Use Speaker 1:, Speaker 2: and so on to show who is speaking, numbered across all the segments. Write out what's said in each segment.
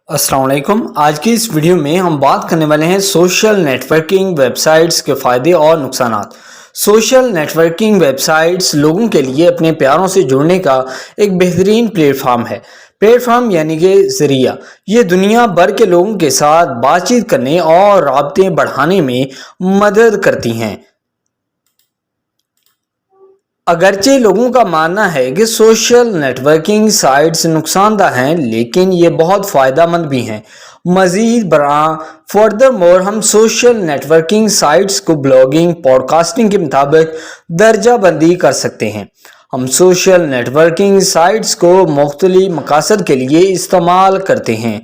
Speaker 1: अस्सलाम वालेकुम। आज की इस वीडियो में हम बात करने वाले हैं सोशल नेटवर्किंग वेबसाइट्स के फ़ायदे और नुकसानात। सोशल नेटवर्किंग वेबसाइट्स लोगों के लिए अपने प्यारों से जुड़ने का एक बेहतरीन प्लेटफॉर्म है। प्लेटफॉर्म यानी कि ज़रिया, ये दुनिया भर के लोगों के साथ बातचीत करने और राब्ते बढ़ाने में मदद करती हैं। अगरचे लोगों का मानना है कि सोशल नेटवर्किंग साइट्स नुकसानदा हैं, लेकिन ये बहुत फ़ायदा मंद भी हैं। मज़ीद बरां फर्दर मोर हम सोशल नेटवर्किंग साइट्स को ब्लॉगिंग, पॉडकास्टिंग के मुताबिक दर्जा बंदी कर सकते हैं। हम सोशल नेटवर्किंग साइट्स को मुख्तलिफ मकासद के लिए इस्तेमाल करते हैं।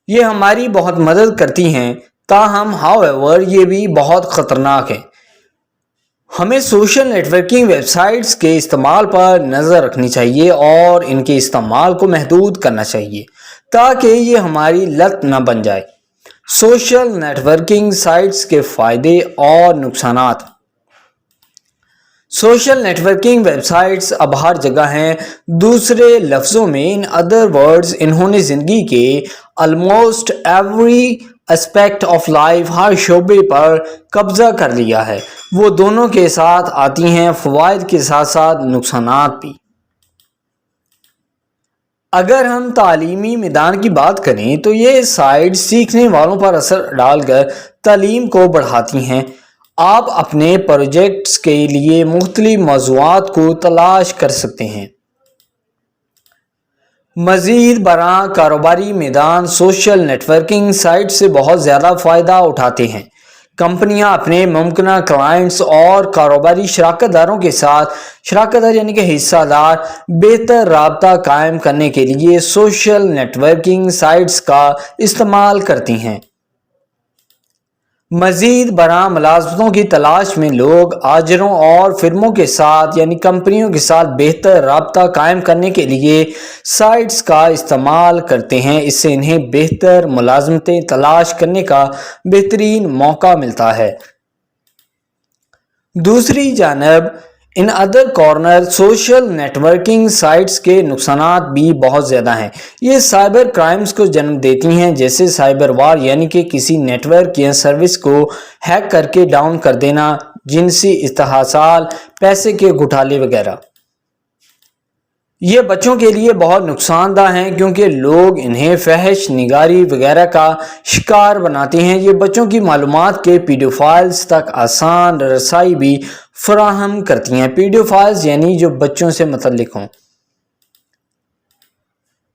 Speaker 1: ये हमारी बहुत मदद करती हैं, ताहम हाउएवर ये भी बहुत ख़तरनाक है। हमें सोशल नेटवर्किंग वेबसाइट्स के इस्तेमाल पर नज़र रखनी चाहिए और इनके इस्तेमाल को महदूद करना चाहिए ताकि ये हमारी लत न बन जाए। सोशल नेटवर्किंग साइट्स के फ़ायदे और नुकसानात। सोशल नेटवर्किंग वेबसाइट्स अब हर जगह हैं। दूसरे लफ्ज़ों में, इन अदर वर्ड्स, इन्होंने ज़िंदगी के almost every aspect of life, हर शोबे पर कब्जा कर लिया है। वो दोनों के साथ आती हैं फ़वाइद के साथ साथ नुकसानात भी। अगर हम तालीमी मैदान की बात करें तो ये साइट सीखने वालों पर असर डालकर तालीम को बढ़ाती हैं। आप अपने प्रोजेक्ट्स के लिए मुख्तलिफ मौज़ूआत को तलाश कर सकते हैं। मज़ीद बरां कारोबारी मैदान, सोशल नेटवर्किंग साइट से बहुत ज़्यादा फ़ायदा उठाते हैं। कंपनियां अपने मुमकिन क्लाइंट्स और कारोबारी शराकतदारों के साथ, शराकतदार यानी कि हिस्सादार, बेहतर राब्ता कायम करने के लिए सोशल नेटवर्किंग साइट्स का इस्तेमाल करती हैं। मज़ीद बरां मुलाज़मतों की तलाश में लोग आजरों और फिर्मों के साथ यानी कंपनियों के साथ बेहतर राब्ता कायम करने के लिए साइट्स का इस्तेमाल करते हैं। इससे इन्हें बेहतर मुलाज़मतें तलाश करने का बेहतरीन मौका मिलता है। दूसरी जानब, in other corner, social networking sites के नुकसानात भी बहुत ज़्यादा हैं। ये साइबर क्राइम्स को जन्म देती हैं, जैसे साइबर वार यानी कि किसी नेटवर्क या सर्विस को हैक करके डाउन कर देना, जिनसी इस्तेहसाल, पैसे के घोटाले वगैरह। ये बच्चों के लिए बहुत नुकसानदा हैं क्योंकि लोग इन्हें फहश निगारी वगैरह का शिकार बनाते हैं। ये बच्चों की मालूमात के पीडियोफाइल्स तक आसान रसाई भी फराहम करती हैं। पीडियोफाइल्स यानी जो बच्चों से मुतल्लिक हों।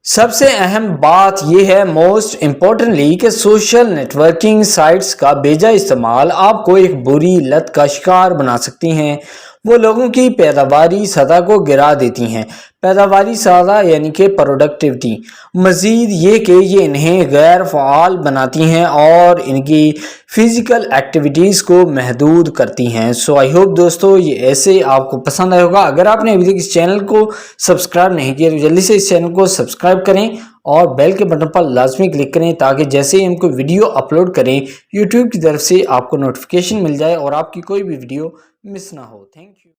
Speaker 1: सबसे अहम बात यह है, मोस्ट इम्पोर्टेंटली, कि सोशल नेटवर्किंग साइट्स का बेजा इस्तेमाल आपको एक बुरी लत का शिकार बना सकती हैं। वो लोगों की पैदावारी सतह को गिरा देती हैं। पैदावारी सतह यानी कि प्रोडक्टिविटी। मज़ीद ये कि ये इन्हें गैर फ़ाल बनाती हैं और इनकी फ़िज़िकल एक्टिविटीज़ को महदूद करती हैं। सो आई होप दोस्तों ये ऐसे आपको पसंद आया होगा। अगर आपने अभी तक इस चैनल को सब्सक्राइब नहीं किया तो जल्दी से इस चैनल को सब्सक्राइब करें और बेल के बटन पर लाजमी क्लिक करें ताकि जैसे ही हम कोई वीडियो अपलोड करें यूट्यूब की तरफ से आपको नोटिफिकेशन मिल जाए और आपकी कोई भी वीडियो मिस ना हो। Thank you.